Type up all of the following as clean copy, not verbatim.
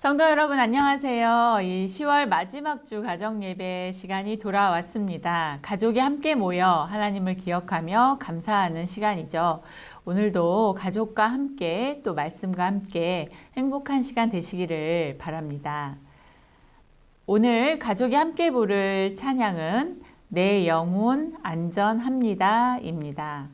성도 여러분 안녕하세요. 이 10월 마지막 주 가정 예배 시간이 돌아왔습니다. 가족이 함께 모여 하나님을 기억하며 감사하는 시간이죠. 오늘도 가족과 함께 또 말씀과 함께 행복한 시간 되시기를 바랍니다. 오늘 가족이 함께 부를 찬양은 내 영혼 안전합니다 입니다.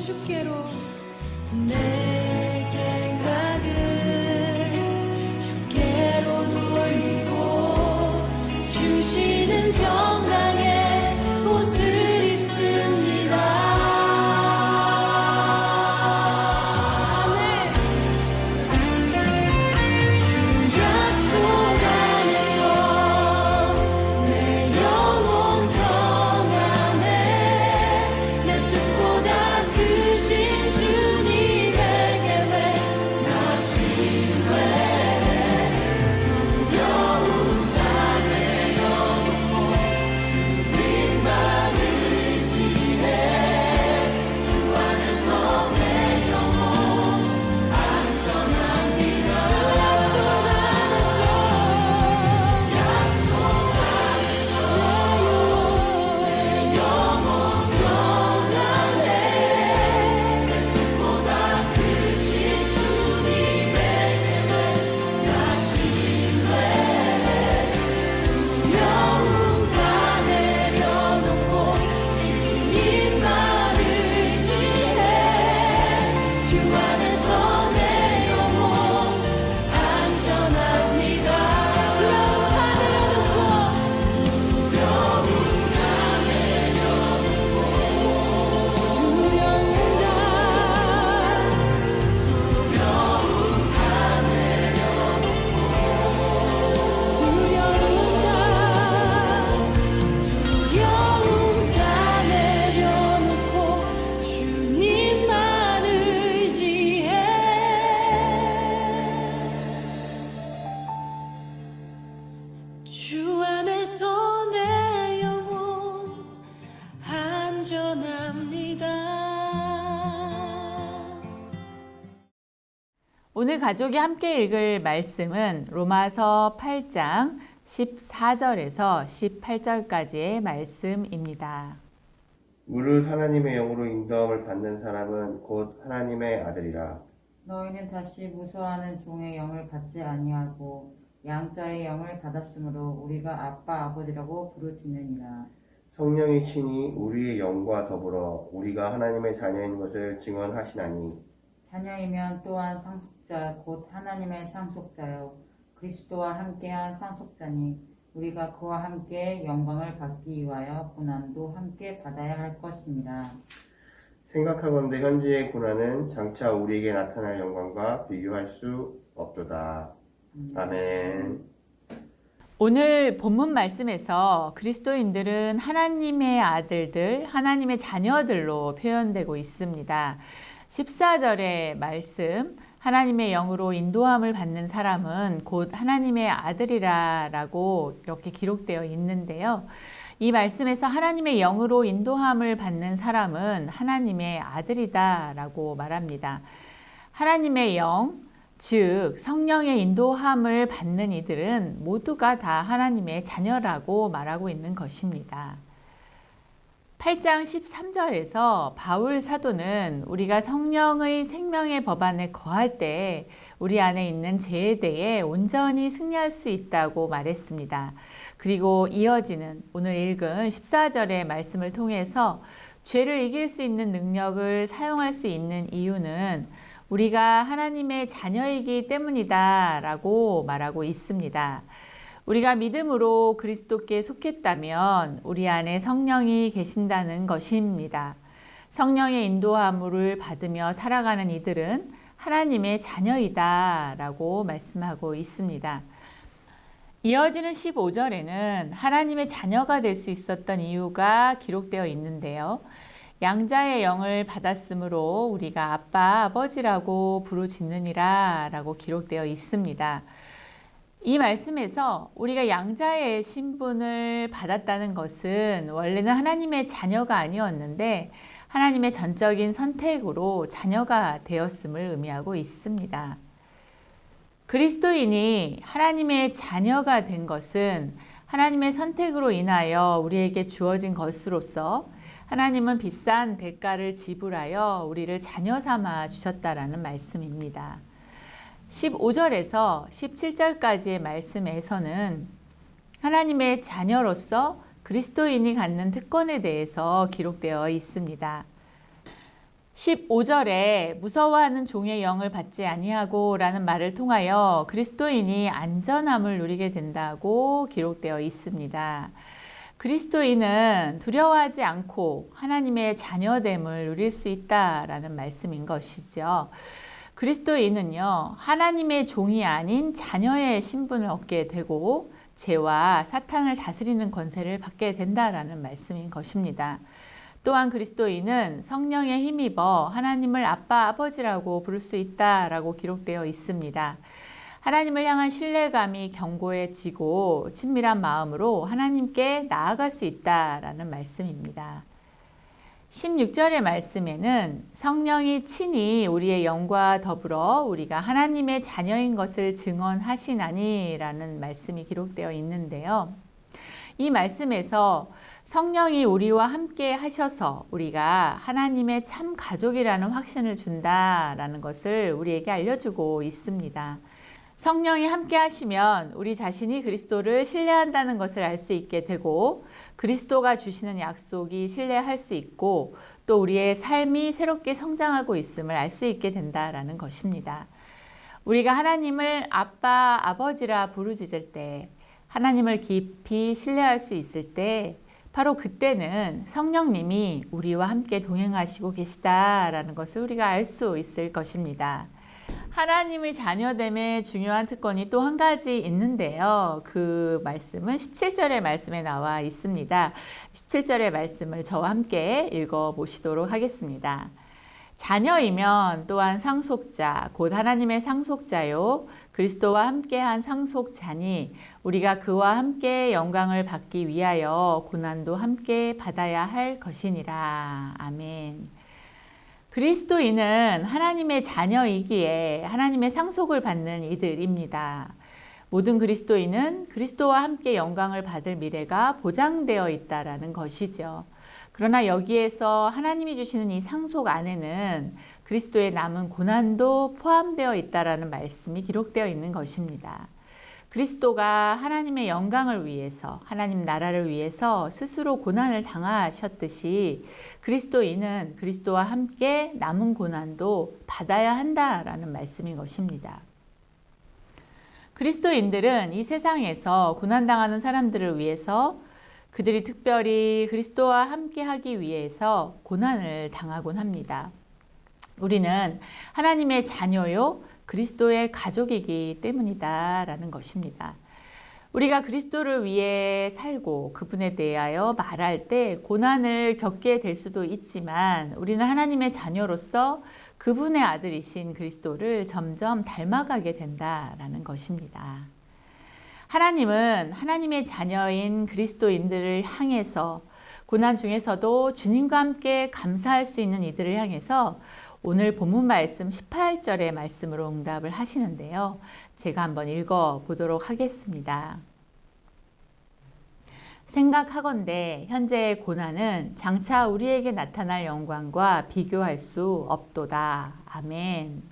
주께로 내 생각을 주께로 돌리고 주시는 평강의 옷을 입습니다. 아멘. 주 약속 안에서 내 영혼 평안해. 내 뜻보다 크신 주님의 계획 나 신뢰해. 두려움 다 내려놓고 주님만 의지해. 주 안에서 내 영혼 안전합니다. 주 약속 안에서 내 영혼 평안해. 내 뜻보다 크신 주님의 계획 나 신뢰해. 두려움 다 내려놓고 주님만 의지해. 주 안에서 내 영혼 안전합니다. 두려움 다 내려놓고 두려움 다 내려놓고 주님만 의지해. 주 안에서 내 영혼 안전합니다. 오늘 가족이 함께 읽을 말씀은 로마서 8장 14절에서 18절까지의 말씀입니다. 무릇 하나님의 영으로 인도함을 받는 사람은 곧 하나님의 아들이라. 너희는 다시 무서워하는 종의 영을 받지 아니하고 양자의 영을 받았으므로 우리가 아빠 아버지라고 부르짖느니라. 성령이 친히 우리의 영과 더불어 우리가 하나님의 자녀인 것을 증언하시나니 자녀이면 또한 상속자 곧 하나님의 상속자요 그리스도와 함께한 상속자니 우리가 그와 함께 영광을 받기 위하여 고난도 함께 받아야 할 것입니다. 생각하건대 현재의 고난은 장차 우리에게 나타날 영광과 비교할 수 없도다. 아멘. 오늘 본문 말씀에서 그리스도인들은 하나님의 아들들, 하나님의 자녀들로 표현되고 있습니다. 14절의 말씀, 하나님의 영으로 인도함을 받는 사람은 곧 하나님의 아들이라라고 이렇게 기록되어 있는데요. 이 말씀에서 하나님의 영으로 인도함을 받는 사람은 하나님의 아들이다라고 말합니다. 하나님의 영, 즉 성령의 인도함을 받는 이들은 모두가 다 하나님의 자녀라고 말하고 있는 것입니다. 8장 13절에서 바울 사도는 우리가 성령의 생명의 법 안에 거할 때 우리 안에 있는 죄에 대해 온전히 승리할 수 있다고 말했습니다. 그리고 이어지는 오늘 읽은 14절의 말씀을 통해서 죄를 이길 수 있는 능력을 사용할 수 있는 이유는 우리가 하나님의 자녀이기 때문이다 라고 말하고 있습니다. 우리가 믿음으로 그리스도께 속했다면 우리 안에 성령이 계신다는 것입니다. 성령의 인도함을 받으며 살아가는 이들은 하나님의 자녀이다 라고 말씀하고 있습니다. 이어지는 15절에는 하나님의 자녀가 될 수 있었던 이유가 기록되어 있는데요. 양자의 영을 받았으므로 우리가 아빠, 아버지라고 부르짖느니라 라고 기록되어 있습니다. 이 말씀에서 우리가 양자의 신분을 받았다는 것은 원래는 하나님의 자녀가 아니었는데 하나님의 전적인 선택으로 자녀가 되었음을 의미하고 있습니다. 그리스도인이 하나님의 자녀가 된 것은 하나님의 선택으로 인하여 우리에게 주어진 것으로서 하나님은 비싼 대가를 지불하여 우리를 자녀 삼아 주셨다라는 말씀입니다. 15절에서 17절까지의 말씀에서는 하나님의 자녀로서 그리스도인이 갖는 특권에 대해서 기록되어 있습니다. 15절에 무서워하는 종의 영을 받지 아니하고 라는 말을 통하여 그리스도인이 안전함을 누리게 된다고 기록되어 있습니다. 그리스도인은 두려워하지 않고 하나님의 자녀됨을 누릴 수 있다라는 말씀인 것이죠. 그리스도인은요, 하나님의 종이 아닌 자녀의 신분을 얻게 되고 죄와 사탄을 다스리는 권세를 받게 된다라는 말씀인 것입니다. 또한 그리스도인은 성령에 힘입어 하나님을 아빠, 아버지라고 부를 수 있다라고 기록되어 있습니다. 하나님을 향한 신뢰감이 견고해지고 친밀한 마음으로 하나님께 나아갈 수 있다라는 말씀입니다. 16절의 말씀에는 성령이 친히 우리의 영과 더불어 우리가 하나님의 자녀인 것을 증언하시나니라는 말씀이 기록되어 있는데요. 이 말씀에서 성령이 우리와 함께 하셔서 우리가 하나님의 참 가족이라는 확신을 준다라는 것을 우리에게 알려주고 있습니다. 성령이 함께 하시면 우리 자신이 그리스도를 신뢰한다는 것을 알 수 있게 되고 그리스도가 주시는 약속이 신뢰할 수 있고 또 우리의 삶이 새롭게 성장하고 있음을 알 수 있게 된다라는 것입니다. 우리가 하나님을 아빠, 아버지라 부르짖을 때 하나님을 깊이 신뢰할 수 있을 때 바로 그때는 성령님이 우리와 함께 동행하시고 계시다라는 것을 우리가 알 수 있을 것입니다. 하나님의 자녀됨의 중요한 특권이 또 한 가지 있는데요. 그 말씀은 17절의 말씀에 나와 있습니다. 17절의 말씀을 저와 함께 읽어보시도록 하겠습니다. 자녀이면 또한 상속자, 곧 하나님의 상속자요. 그리스도와 함께한 상속자니 우리가 그와 함께 영광을 받기 위하여 고난도 함께 받아야 할 것이니라. 아멘. 그리스도인은 하나님의 자녀이기에 하나님의 상속을 받는 이들입니다. 모든 그리스도인은 그리스도와 함께 영광을 받을 미래가 보장되어 있다라는 것이죠. 그러나 여기에서 하나님이 주시는 이 상속 안에는 그리스도의 남은 고난도 포함되어 있다라는 말씀이 기록되어 있는 것입니다. 그리스도가 하나님의 영광을 위해서, 하나님 나라를 위해서 스스로 고난을 당하셨듯이 그리스도인은 그리스도와 함께 남은 고난도 받아야 한다라는 말씀인 것입니다. 그리스도인들은 이 세상에서 고난당하는 사람들을 위해서 그들이 특별히 그리스도와 함께 하기 위해서 고난을 당하곤 합니다. 우리는 하나님의 자녀요, 그리스도의 가족이기 때문이다라는 것입니다. 우리가 그리스도를 위해 살고 그분에 대하여 말할 때 고난을 겪게 될 수도 있지만 우리는 하나님의 자녀로서 그분의 아들이신 그리스도를 점점 닮아가게 된다라는 것입니다. 하나님은 하나님의 자녀인 그리스도인들을 향해서 고난 중에서도 주님과 함께 감사할 수 있는 이들을 향해서 오늘 본문 말씀 18절의 말씀으로 응답을 하시는데요. 제가 한번 읽어보도록 하겠습니다. 생각하건대 현재의 고난은 장차 우리에게 나타날 영광과 비교할 수 없도다. 아멘.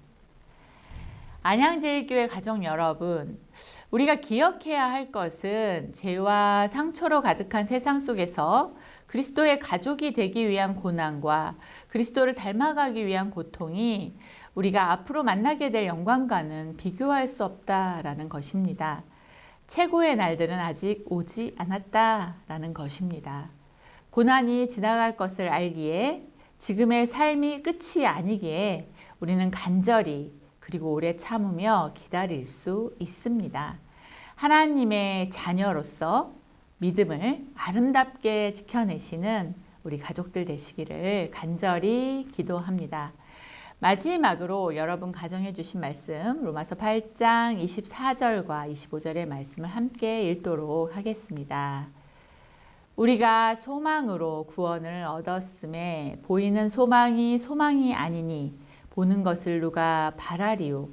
안양제일교회 가족 여러분, 우리가 기억해야 할 것은 죄와 상처로 가득한 세상 속에서 그리스도의 가족이 되기 위한 고난과 그리스도를 닮아가기 위한 고통이 우리가 앞으로 만나게 될 영광과는 비교할 수 없다라는 것입니다. 최고의 날들은 아직 오지 않았다라는 것입니다. 고난이 지나갈 것을 알기에 지금의 삶이 끝이 아니기에 우리는 간절히 그리고 오래 참으며 기다릴 수 있습니다. 하나님의 자녀로서 믿음을 아름답게 지켜내시는 우리 가족들 되시기를 간절히 기도합니다. 마지막으로 여러분 가정해 주신 말씀 로마서 8장 24절과 25절의 말씀을 함께 읽도록 하겠습니다. 우리가 소망으로 구원을 얻었음에 보이는 소망이 소망이 아니니 보는 것을 누가 바라리요.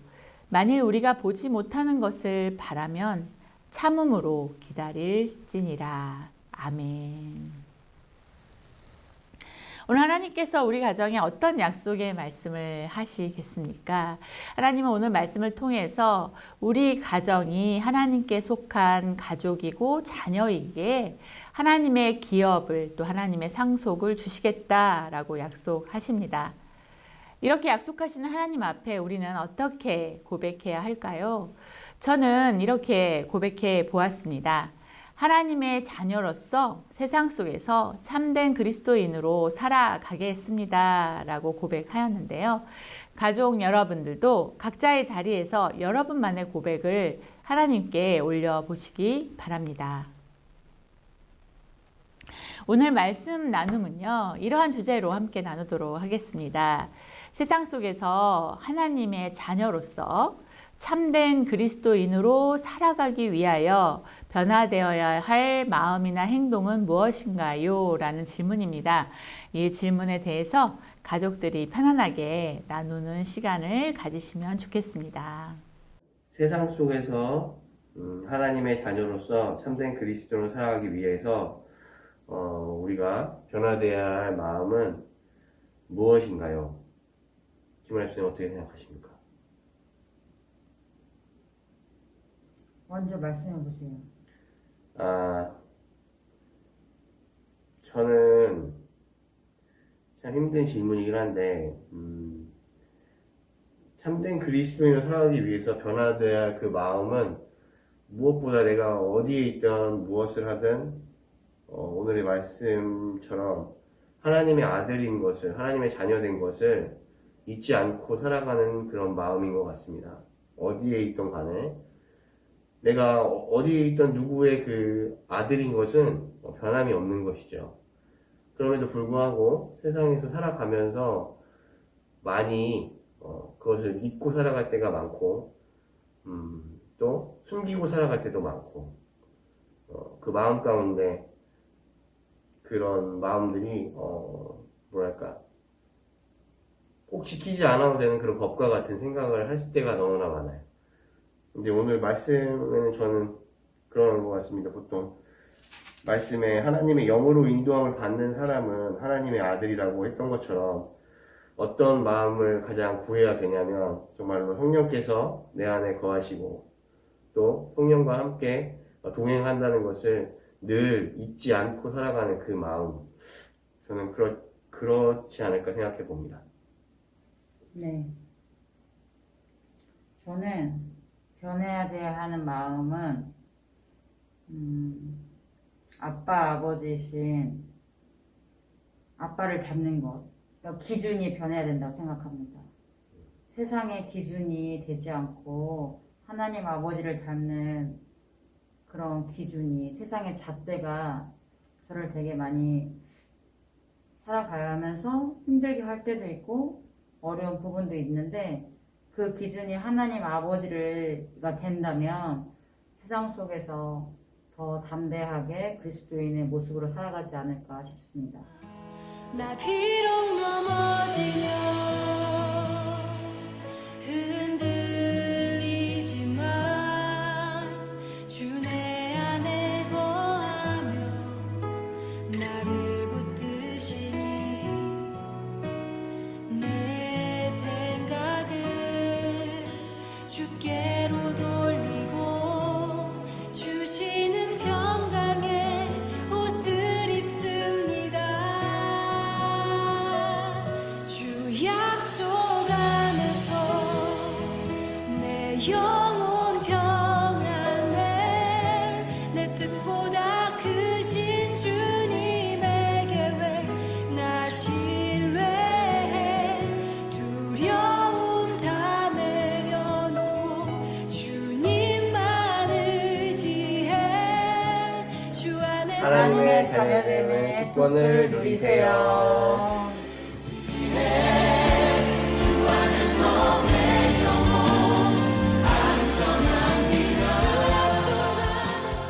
만일 우리가 보지 못하는 것을 바라면 참음으로 기다릴지니라. 아멘. 오늘 하나님께서 우리 가정에 어떤 약속의 말씀을 하시겠습니까? 하나님은 오늘 말씀을 통해서 우리 가정이 하나님께 속한 가족이고 자녀이기에 하나님의 기업을 또 하나님의 상속을 주시겠다라고 약속하십니다. 이렇게 약속하시는 하나님 앞에 우리는 어떻게 고백해야 할까요? 저는 이렇게 고백해 보았습니다. 하나님의 자녀로서 세상 속에서 참된 그리스도인으로 살아가겠습니다. 라고 고백하였는데요. 가족 여러분들도 각자의 자리에서 여러분만의 고백을 하나님께 올려보시기 바랍니다. 오늘 말씀 나눔은요, 이러한 주제로 함께 나누도록 하겠습니다. 세상 속에서 하나님의 자녀로서 참된 그리스도인으로 살아가기 위하여 변화되어야 할 마음이나 행동은 무엇인가요? 라는 질문입니다. 이 질문에 대해서 가족들이 편안하게 나누는 시간을 가지시면 좋겠습니다. 세상 속에서 하나님의 자녀로서 참된 그리스도로 살아가기 위해서 우리가 변화되어야 할 마음은 무엇인가요? 김원래 선생님 어떻게 생각하십니까? 먼저 말씀해 보세요. 저는 참 힘든 질문이긴 한데 참된 그리스도인으로 살아가기 위해서 변화되어야 할 그 마음은 무엇보다 내가 어디에 있든 무엇을 하든 오늘의 말씀처럼 하나님의 아들인 것을, 하나님의 자녀된 것을 잊지 않고 살아가는 그런 마음인 것 같습니다. 어디에 있든 간에 내가 어디에 있던 누구의 그 아들인 것은 변함이 없는 것이죠. 그럼에도 불구하고 세상에서 살아가면서 많이 그것을 잊고 살아갈 때가 많고 또 숨기고 살아갈 때도 많고 그 마음 가운데 그런 마음들이 뭐랄까 꼭 지키지 않아도 되는 그런 법과 같은 생각을 할 때가 너무나 많아요. 근데 오늘 말씀에는 저는 그런 것 같습니다. 보통 말씀에 하나님의 영으로 인도함을 받는 사람은 하나님의 아들이라고 했던 것처럼 어떤 마음을 가장 구해야 되냐면 정말로 성령께서 내 안에 거하시고 또 성령과 함께 동행한다는 것을 늘 잊지 않고 살아가는 그 마음, 저는 그렇지 않을까 생각해 봅니다. 네. 저는 변해야 하는 마음은 아빠, 아버지신 아빠를 닮는 것, 기준이 변해야 된다고 생각합니다. 세상의 기준이 되지 않고 하나님 아버지를 닮는 그런 기준이, 세상의 잣대가 저를 되게 많이 살아가면서 힘들게 할 때도 있고 어려운 부분도 있는데, 그 기준이 하나님 아버지가 된다면 세상 속에서 더 담대하게 그리스도인의 모습으로 살아가지 않을까 싶습니다. 나 비록 넘어지면 흔들리지만 주 내 안에 거하며 나를 붙드시니 내 생각을 주께로 돌리고 주시는 평강의 옷을 입습니다. 주 약속 안에서 내 영혼 평안해. 내 뜻보다 크신 주님의 계획 나 신뢰해. 두려움 다 내려놓고 주님만 의지해. 주 안에 하나님의 자녀됨의 특권을 누리세요.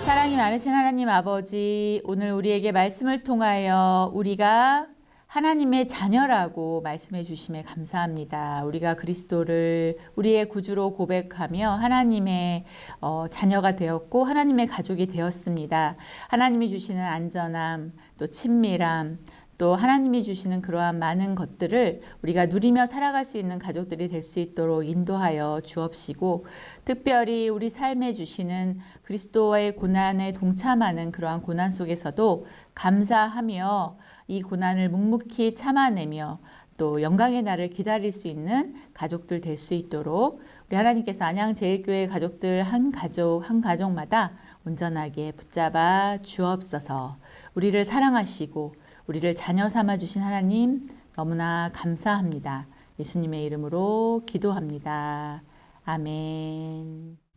사랑이 많으신 하나님 아버지, 오늘 우리에게 말씀을 통하여 우리가 하나님의 자녀라고 말씀해 주심에 감사합니다. 우리가 그리스도를 우리의 구주로 고백하며 하나님의 자녀가 되었고 하나님의 가족이 되었습니다. 하나님이 주시는 안전함, 또 친밀함, 또 하나님이 주시는 그러한 많은 것들을 우리가 누리며 살아갈 수 있는 가족들이 될 수 있도록 인도하여 주옵시고, 특별히 우리 삶에 주시는 그리스도와의 고난에 동참하는 그러한 고난 속에서도 감사하며 이 고난을 묵묵히 참아내며 또 영광의 날을 기다릴 수 있는 가족들 될 수 있도록 우리 하나님께서 안양제일교회 가족들 한 가족마다 온전하게 붙잡아 주옵소서. 우리를 사랑하시고 우리를 자녀 삼아 주신 하나님 너무나 감사합니다. 예수님의 이름으로 기도합니다. 아멘.